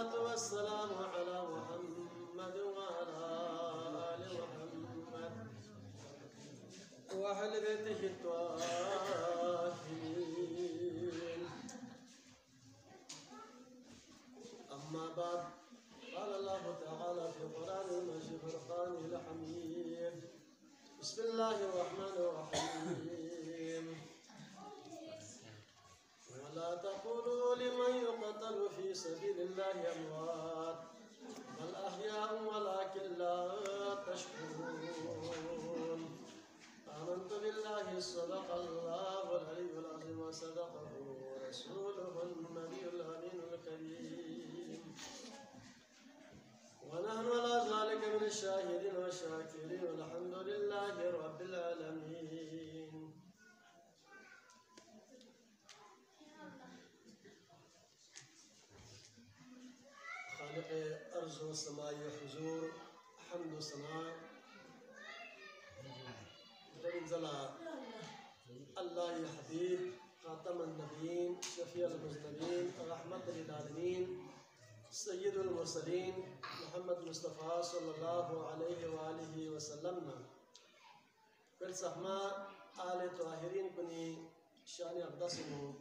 والصلاة والسلام على محمد وعلى آل محمد وأهل بيته الطاهرين. أما بعد، قال الله تعالى في القرآن المجيد فرقان الحميد. بسم الله الرحمن الرحيم. ولا تقولوا لمن يقتل في سبيل الله أموات بل أحياء ولكن لا تشكرون. آمنت بالله صدق الله العلي العظيم وصدقه رسوله النبي الأمين الكريم، ونحن على ذلك من الشاهدين والشاكرين والحمد لله رب العالمين. خالق أرض والسماء والحضور، حمد وثناء انزل الله الحبيب خاتم النبيين شفيع المذنبين رحمة للعالمين سيد المرسلين محمد مصطفى صلى الله عليه وآله وسلم. فلسفما آل طاهرين كني شان أقدسمو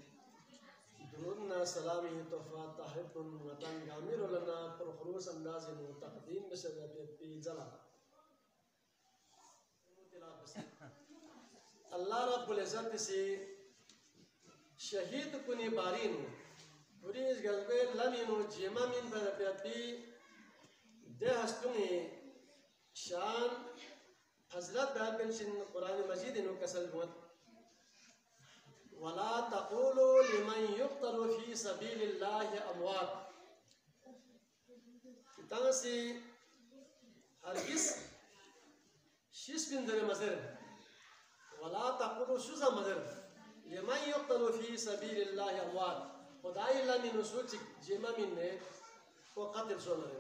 درودنا سلامي توفى تحبن وطن غامر لنا پر خلوص انداز تقدیم بسبب جلا. اللہ رب العزت سے شہید کنی بارینو پوریز غزبے لمینو جیما من برپیتی دے ہستونی شان حضرت بابن شن قرآن مجید انو کسل بود. ولا تقولوا لمن يقتل في سبيل الله أموات. تانسي هرگز شيش بن در مزر. ولا تقولوا شوزا مزر لمن يقتل في سبيل الله أموات. خدای الله من نسوت جمع منه وقتل سونه.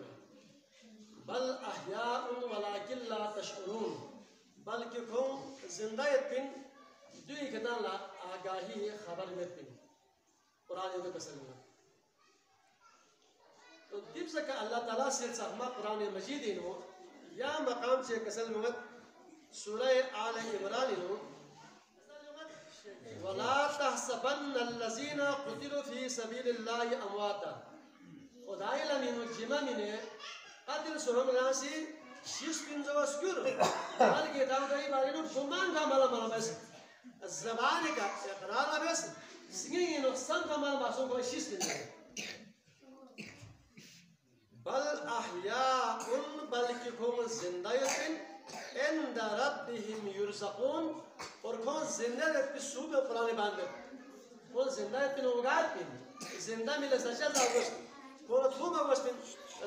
بل أحياء ولكن لا تشعرون. بلکہ کون زندہ بن دوی کتان لا آگاہی خبر میں پن قرآن میں قسم ہے. تو دیپ سے کہ اللہ تعالیٰ سے سہما قرآن مجید انہو یا مقام سے قسم میں سورہ آل عمران انہو وَلَا تَحْسَبَنَّ الَّذِينَ قُتِلُوا فِي سَبِيلِ اللَّهِ أَمْوَاتًا. خدای لمنو جمع منه قتل سرم ناسی شیش پنجو اسکر بلکہ داودائی بارینو گمان کا مالا مالا بس الزبان کا اقرار بس سنگی نقصان کا مال معصوم کو شیش دن. بل احیاء بلکہ کھوم زندائیتن عند ربهم یرزقون. اور کھون زندہ رہتی صوبہ قرآن باندر کھون زندائیتن اوگاد پین زندہ ملے سچا زاوست کھون تھوم اوستن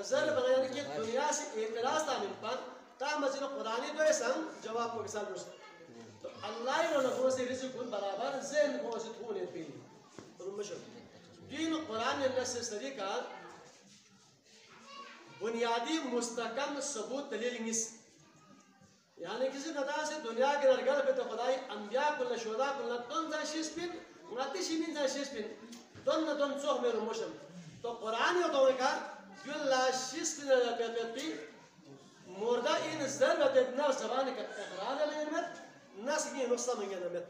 زر بنایانی کی دنیا سے اعتراض تامن پان تا مجھن قرآنی دوئے سن جواب کو کسال رست. تو اللہ ہی نفوں سے رزق کن برابر ذہن کو سے تھونے پینی رمشو دین قرآن النس طریقہ بنیادی مستقم ثبوت دلیل نس. یعنی کسی قطع سے دنیا کے نرگل پہ تو خدای انبیاء کل شہداء کل دون زن شیس پین ناتی شیمین زن شیس پین دون ندون سوخ میں رمشم. تو قرآن یو دوئے کا جو اللہ شیس پین پی مردہ این زر بید نفس زبانی کا اقرار علمت نسگی نقصہ منگی نمت.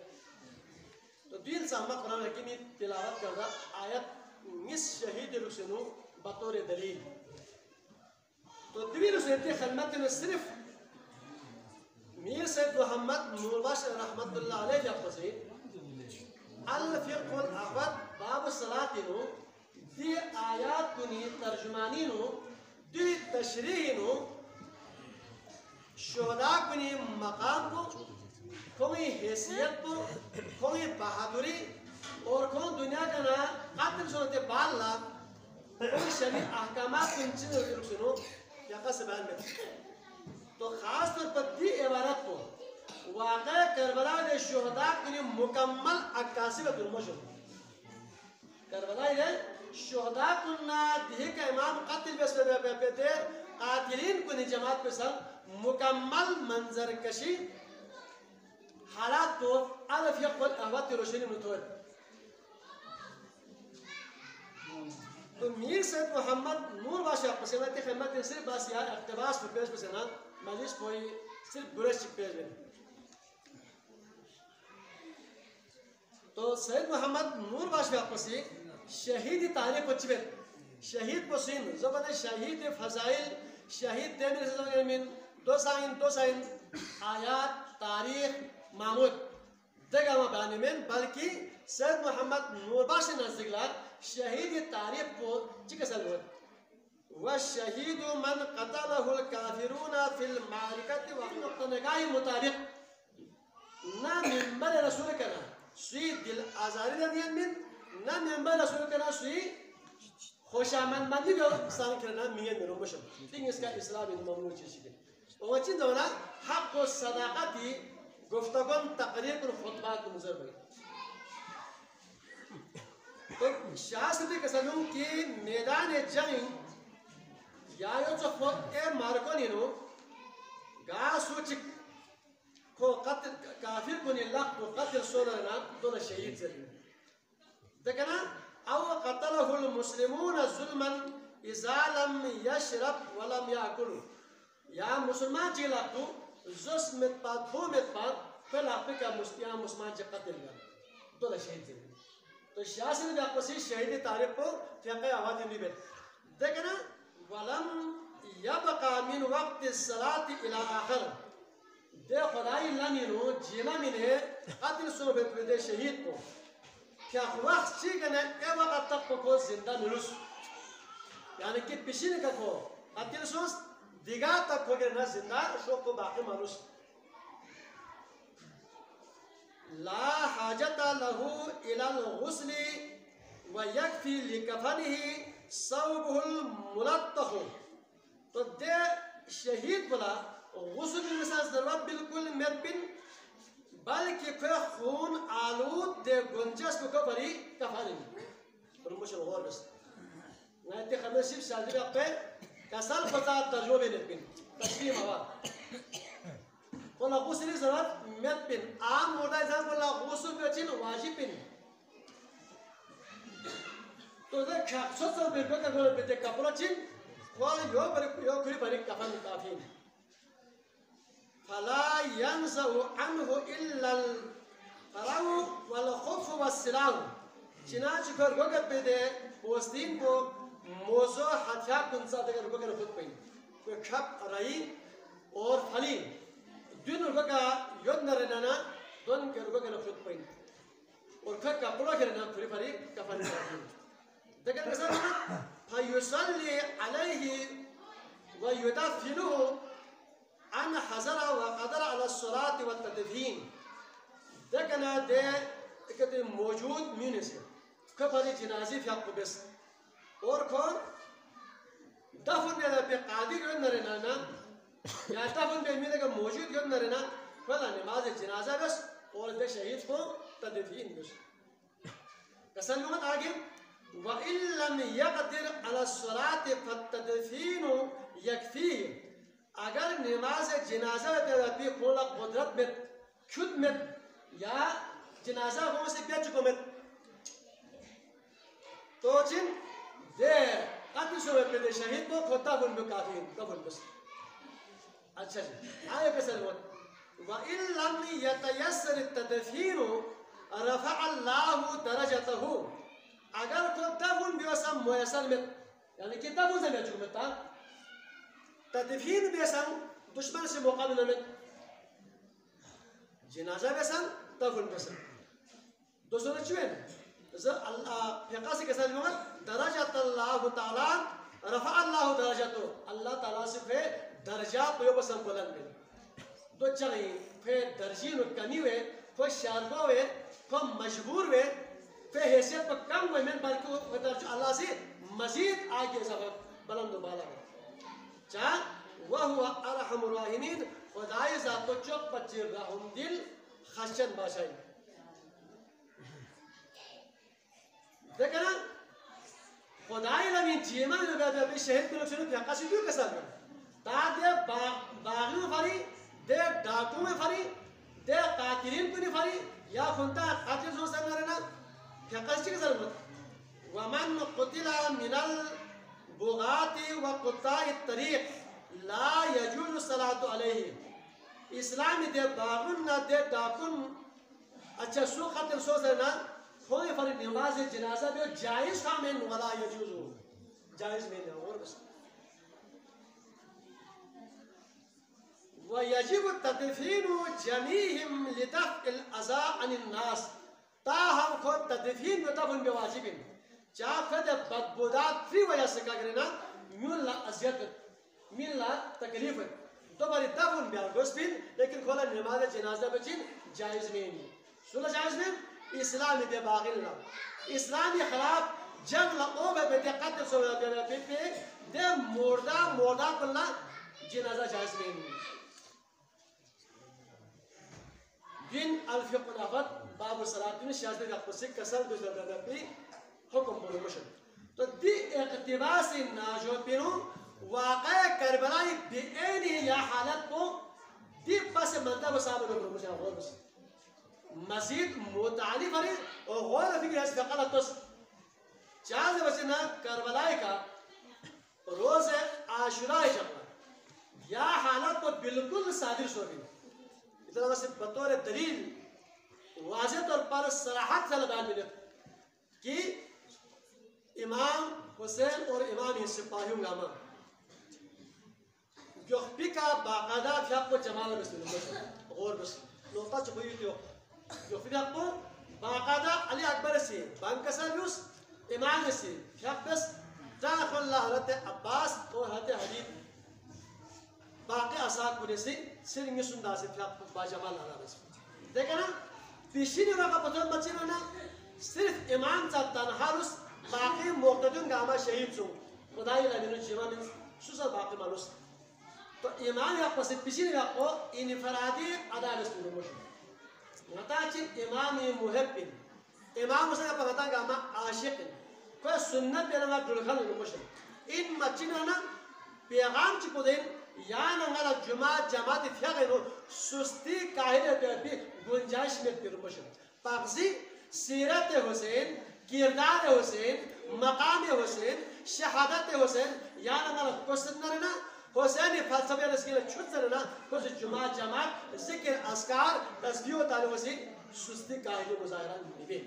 تو دین سامہ قرآن حکیمی تلاوت کردہ آیت نس شہید رسنو بطور دلیل. تو دوی رسنتی خدمت میں صرف میر سید محمد نوربخش رحمت اللہ علیہ جب سے الفقہ الاول باب الصلاة نو دی آیات کنی ترجمانی نو دی تشریح نو شہداء کنی مقام کو کوئی حیثیت کو کوئی بہادری اور کون دنیا کا نا قتل سنتے بال لا کوئی شریع احکامات کو انچین رکسنو یا قصد بیان میں. تو خاص طور پر دی عبارت کو واقع کربلا دے شہداء کنی مکمل عکاسی و درمشن. کربلا دے شہداء کننا دیہ کا امام قتل بس پہ قاتلین کنی جماعت پہ سن مکمل منظر کشی حالات تو الف یقبل احوات روشنی متوید. تو तो मीर सैयद मोहम्मद नूर बादशाह पसंद आते खिदमत सिर्फ बस यार इक़्तिबास पे पेश पसंद मजलिस कोई सिर्फ बुरे पेश में तो सैयद मोहम्मद नूर बादशाह पसंद शहीद तारीख पचवे शहीद पसंद ज़बान शहीद फजाइल शहीद देमिन दो साइन आयात तारीख मामूद देगा बयान में बल्कि सैयद मोहम्मद नूर बादशाह नजदिकला शहीद तारीख को चिकसल व शहीद मन कतलहुल काफिरून फिल मारिकत व नगाही मुताबिक ना मिंबर रसूल कना सुई दिल आजारी नदियन में ना मिंबर रसूल कना सुई खुशामन मंदी भी सान करना मियन में रोमशम थिंग इसका इस्लाम इन ममनू चीज के और चिन दोना हक को सदाकती गुफ्तगुन तकरीर कुल खुतबा को नजर भाई तो शास्त्री कसलूं की मैदान जंग या यो जो खुद ए मार्कोनिनो गासुचिक को कत्ल काफिर को निलाक को कत्ल सोना दोनों शहीद जरिए देखना अव कतलहुल मुस्लिमून जुल्मन इज़ा लम यशरब वलम याकुल या मुसलमान जिला को जोस में पात हो में पात फिर आपके का मुस्लिमान जब कत्ल किया दोनों शहीद जरिए तो शास्त्र ने आपको सी शहीद तारीख को फ़िक़ह आवाज़ दी है देखना वलम यबक़ा मिन वक्त सलात इला आखिर दे खुदाई लमीनो जीमा मिने कत्ल सो बेदे शहीद को क्या वक्त ची कने ए वक्त तक को जिंदा नुरुस यानी कि पिछले का को कत्ल सो दिगा तक को के ना जिंदा शो को बाकी मानुस ला हाजत लहू इलल गुस्ली व यकफी लिकफनिही सौबुल मुलत्तहु तो दे शहीद बोला गुस्ल में से जरूरत बिल्कुल मेदबिन बल्कि कोई खून आलूद दे गुंजस को बरी कफनी प्रमोशन और बस नहीं ते खबर सिर्फ शादी पे कसल पता तजुर्बे मेदबिन तस्लीम हवा बोला गुस्ल जरूरत मेदबिन आम होता है जब बोला गुस्ल पे चिन वाजिबिन तो दे खासो से बेको का गोल बेटे कपड़ा चिन वाल यो खुरी बरी कफन काफी फला यंज़उ अन्हु इल्लल फराउ वल खुफ वस्सिलाउ चिनाच कर गोगत बेदे पोस्तीन को मोजो हथिया कुंसा देकर गोगर खुद पे कोई खप रही और फली दिन गोगा योद नरना दोन कर गोगर खुद पे और खप कपड़ा करना खुरी बरी कफन काफी देखिए कैसा फयुसल्ली अलैहि व युदफिनुहु अन हज़रा व क़दर अला सलात व तदफीन देखना दे कहते मौजूद मीने से कफनी जनाज़ी फ़िया कुबस और कौन दफन दे पे कादी क्यों नरेना ना या दफन पे मीने का मौजूद क्यों नरेना फला नमाज जनाज़ा बस और दे शहीद को तदफीन बस कसल लुमत आगे व इल्लम यक़दिर अला सलात फ तदफीन यकफ़ी अगर नमाज जनाजा पे खोला कुदरत में खुद में या जनाजा को से क्या चुको में तो जिन दे कत्ल सो पे दे शहीद को खोता बुन में काफी कबूल बस अच्छा जी आगे कैसे बोल व इल्लम यतयस्सर तदफीन रफ़अ अल्लाहु दरजतहु अगर को तबुन बेसम मुयसर में यानी कि तबुन से चुको में ता तदफीन बेसन दुश्मन से मुकाबला में जनाजा बेसन तफुन बेसन दोस्तों चुएं ज अल्लाह फ़िक़ह से कैसा लिखा दरजत अल्लाह ताला रफ़ा अल्लाह दरजतो अल्लाह ताला से फे दर्जा पे बसम बुलंद में दो चली फे दर्जी नो कमी हुए फे शारबो हुए फे मजबूर हुए फे हैसियत पर कम हुए में बल्कि वो दर्जा अल्लाह से मज़ीद आगे सबक बुलंद बाला चा वह हुआ अरहमुर राहिमीन खुदाई ज़ात को चुप पच्चीर रहम दिल खशन बाशाई देखा ना खुदाई लगी जीमा जो गया अभी शहीद के लोग सुनो फ़िक़ह से क्यों कैसा है तादे बाग़ी में फरी दे डाकू में फरी दे कातिलीन को नहीं फरी या खुंता कातिल जो संग रहना फ़िक़ह से कैसा है वमन कुतिला मिनल बुगाती व कुत्ताई तरीक ला यजूज़ु सलातु अलैहि इस्लामी दे बागुन ना दे डाकुन अच्छा सो खतर सो ना कोई फर नमाज जनाजा भी जायज था में वला यजूज़ु जायज में ना और बस व यजिब तदफीनु जमीहिम लिदफ़इल अज़ा अनिन नास ताहम को तदफीन में तब उनमें वाजिब है चाह कद बदबूदात फ्री वजह से क्या करें ना मिला अज़ियत मिला तकलीफ है तो बड़ी तब उन ब्याह गोस्पिन लेकिन खोला नमाज जनाजा बचिन जायज में नहीं सुना जायज में इस्लामी दे बागिल ना इस्लामी खिलाफ जंग ला ओ बे दे कत्ल सो पे दे मोर्दा पल्ला जनाजा जायज में नहीं दिन अल्फिक़ुल अफ़द बाबु सलातिन शाज़द का पुसिक कसर दुज़दा पे हुक्म बोलमशन तो दी इक़्तिबास नाजो पिनो वाक़या करबलाई बेऐनी या हालत को दी बस मंदा बसाब लो बोलमशन और बस मज़ीद मुतालिफ है और गौर फिक्र है फ़क़त तो चार बस ना करबलाई का रोज़ आशुरा जब या हालत को बिल्कुल सादिर सोबी इतना बस बतौर दलील वाज़े तौर पर सराहत से लगा मिले कि इमाम हुसैन और इमाम सिपाहियों गामा जो पिका बाकायदा क्या को जमाल बस और बस लोटा चुपी तो जो फिर आपको बाकायदा अली अकबर से बांकसरुस इमाम से क्या बस दाखिल हज़रत अब्बास और हज़रत हबीब बाकी असाक पुरे से सिर सुंदा से क्या बाजमाल आला बस देखा ना पिछली वाक़ा पता बच्चे ना सिर्फ इमाम सा तनहारुस बाकी मुक़्तदुन गामा शहीद सो खुदाई लगिनो जिमा में सुसा बाकी मालूस तो इमाम या पसे पिछली वाक़ा इनफरादी अदालत में मुश्किल नता चिन इमाम मुहब्बिन इमाम उसे का पता गामा आशिक कोई सुन्नत पे ना दुल्हन में मुश्किल इन मच्चिना ना पैगाम चिपुदेन या नंगला जुमा जमात फ़ियागेनो सुस्ती काहिर पे भी गुंजाइश में फिर मुश्किल पागज़ी सीरत हुसैन किरदार हुसैन मकाम हुसैन शहादत हुसैन या नंगला कुछ नरना हुसैन फलसफे रस्किल छुट नरना कुछ जुमा जमात जिक्र अस्कार तस्बीह ताले हुसैन सुस्ती काहिर मुजाहिरा निबे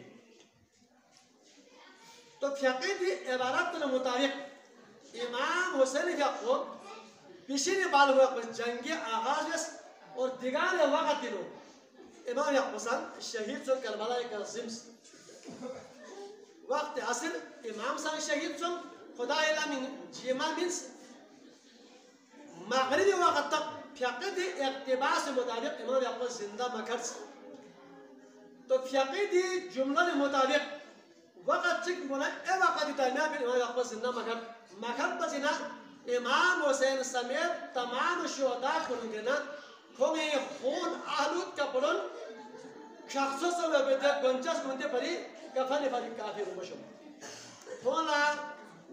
तो फ़िक़ी इबारत के मुताबिक इमाम हुसैन क्या को पिछले बाल हुआ कुछ जंगे आगाज़ और दिगार वक़्त दिनों इमाम याक़ूसन शहीद सुन करबला का जिम्स वक्त असर इमाम सन शहीद सुन खुदा इलामिन जिमा मिन्स मगरिबी वक़्त तक फ़िक़ी इक़्तिबास के मुताबिक इमाम याक़ूब जिंदा मखर्स तो फ़िक़ी जुमला के मुताबिक वक़्त चिक बोला ए वक़्त इतना भी इमाम याक़ूब जिंदा मखर बजना इमाम हुसैन समेत तमाम शुहदा को निकलना खोगे खून आलूद का पड़न शख्सों से वे बेटे गंजास गुंडे परी कफन परी काफी रुमशो थोड़ा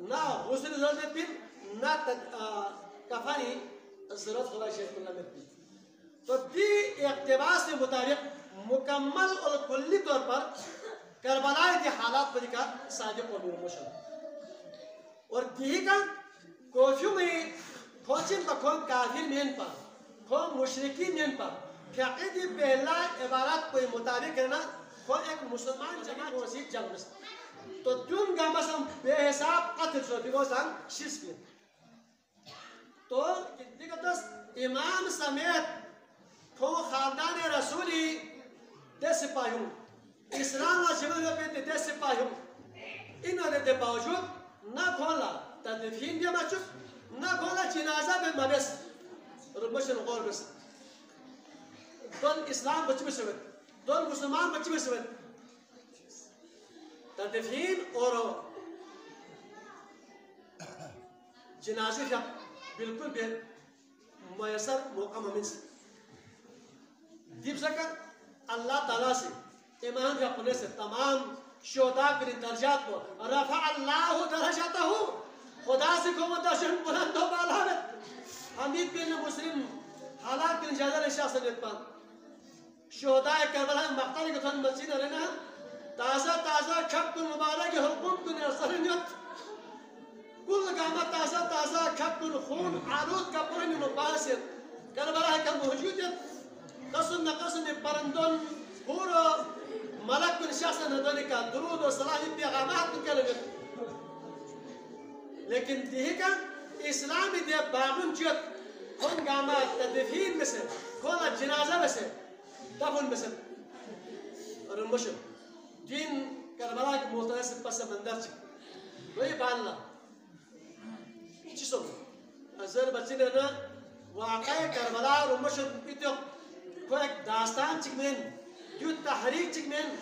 ना हुसैन ज़रूरत पिन ना कफनी ज़रूरत खुदा शेख मिला में पिन तो दी इक़्तिबास के मुताबिक मुकम्मल और कुल्ली तौर पर करबला के हालात पर का साजिब और रुमशो और दी का कोफियों में खोचिन बखों काफिर मेन पर खो मुशरिकी मेन पर फ़िक़ी पहला इबारत कोई मुताबिक करना खो एक मुसलमान जमात को सी जंग तो तुम गामसम बेहिसाब कत्ल सो बिगोसान शिस पे तो दिक्कत इमाम समेत खो खानदान रसूली दे सिपाहियों इस्लाम व जमात पे दे सिपाहियों इन्होंने दे बावजूद ना खोला तदफीन दिया मचुक ना खोला जनाजा में मबस रुमशन गौर बस दोन इस्लाम बच्चे में दोन मुसलमान बच्चे में तदफीन और जनाजे का बिल्कुल भी मयसर मौका ममिन दीप सका अल्लाह ताला से इमाम के अपने से तमाम शोदा के दर्जात को रफ़ा अल्लाह दर्जातहु खुदा से को दर्शन बुलंद हो बाला है हमीद बिन मुस्लिम हालात के ज्यादा निशा से पर शोदा करबला मक्तल के थन मस्जिद रहना ताज़ा ताज़ा खब कुन मुबारक हुकुम कुन असरनियत कुल गामा ताज़ा ताज़ा खब कुन खून आलूद का पुरनी मुबासिर करबला का मौजूद है कसम न कसम परंदों पूरा मलक कुन शासन नदनी का दुरूद और सलाम पैगामात कुन कलगत लेकिन दिहिका इस्लामी दे बागुन चुत कौन गामा तदफीन में से कौन जनाजा में से दफन में से और मुशो दिन करबला के मोहताज से पस मंदर च वही बालना चिसो अजर बच्चे ने ना वाक़ई करबला और मुशो इतो कोई एक दास्तान चिकमेन जो तहरीक चिकमेन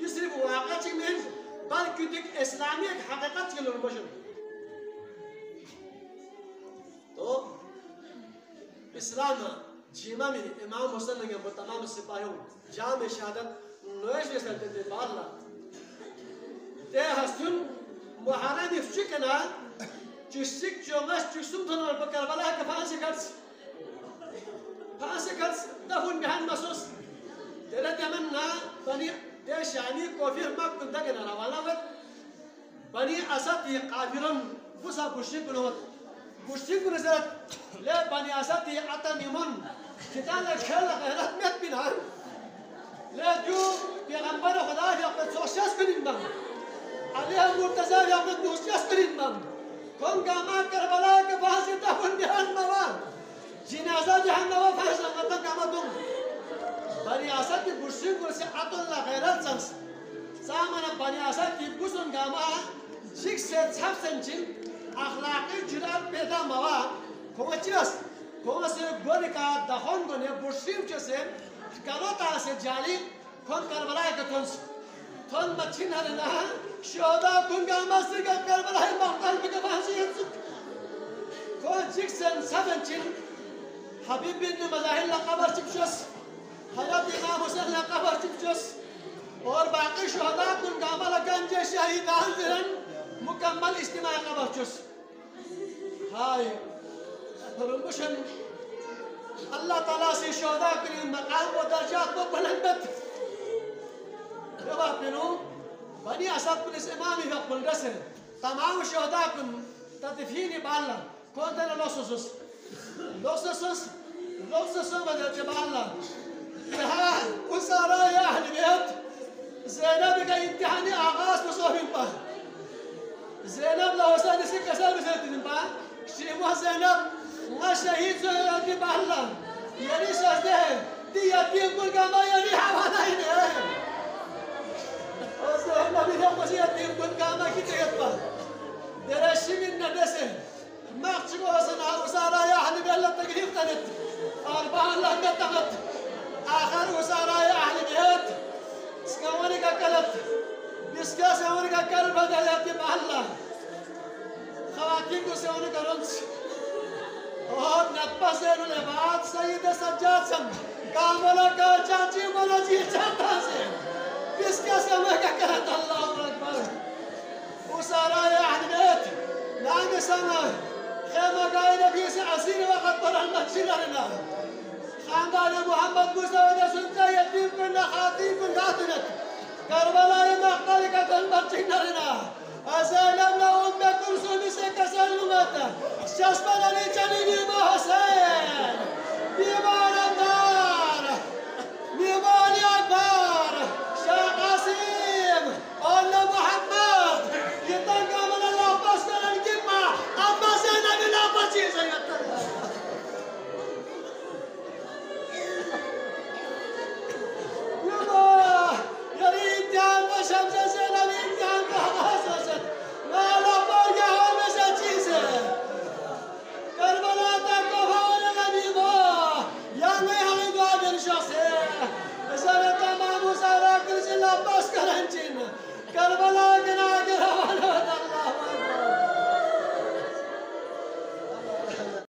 जो सिर्फ वाक़ा चिकमेन बल्कि एक इस्लामी एक हकीकत चिकमेन और मुशो तो इस्लाम जीमा में इमाम हुसैन ने वो तमाम सिपाहियों जाम शहादत नोश में से ते बाला ते हसन मुहर्रम इफ्शिकना चिसिक जोमस चिसुम थन और करबला के फांसी कट्स दफन बहन मसूस तेरे तमन्ना बनी ते शानी कोफिर मक दगना रवाना वत बनी असद ये काफिरन बुसा बुशिक नवत बुशिक नजरत ले बनी असद ये अतनिमन किताला खेल गैरत में बिनान ले जो पैगंबर खुदा के अपने सोशस करिंदा अलिया मुर्तजा के अपने दोस्तियस करिंदा कौन गामा करबला के पास दफन बहन मवा जिनाजा बहन मवा फास लगता गामा तुम बनी असद की बुशिक से अतल्ला गैरत संस सामना बनी असद की बुसन गामा सिक्स से छह सेंचिन अखलाकी जुराब पैदा मवा कोचियस कौन से गोली का दफन को ने बुशिक जैसे करोता से जाली कौन करबला के थन मच्छिन हरना शोदा कुन गामा से करबला है मक्तल के फांसी कौन सिक्स से सेवन चिन हबीब बिन मजाहिल कबर चिपचस हजरत इमाम हुसैन ने कबर चिपचस और बाकी शोदा कुन गामा लगंजे शहीदान जिरन मुकम्मल इस्तिमा कबर चुस हाय परमुशन अल्लाह ताला से शोदा के मकाम व दर्जात को बुलंदत जवाब देनो बनी असद पुलिस इमामी वक्त रसल तमाम शोदा को तदफीन बाला कौन तेरा लोसोस बदल जबाला यहाँ उसारा या अहल बैत ज़ैनब का इम्तिहानी आगाज़ मुसोहिम पर ज़ैनब लौसा से कसर बिसरती पा शिवा ज़ैनब ما شهيد زوجي بالله يعني شهده دي يقول كما يعني حوالين أصلا ما بيهم بس يقول كما كده يبقى درشي من ندسه ما أخشوا أصلا وسارة يا أهل بالله تقريب تنت أربعة الله نتقد آخر وسارة يا أهل بيت سكواني ككلت بسكا سواني ككلب هذا يأتي بالله خواتين کو سواني كرنس और नब्बे ने बाद सईद सज्जाद सम कामला का चाची बोला जी चाहता से किसके समय का कहत अल्लाह अकबर उसारा या अहमद नाम समय खेमा गाय नबी से असीर वक्त पर المسجد لنا खानदान मोहम्मद मुस्तफा सुनता यतीम कुन खातीम कुन गातनत करबला मक्तल का المسجد لنا अज़लम लो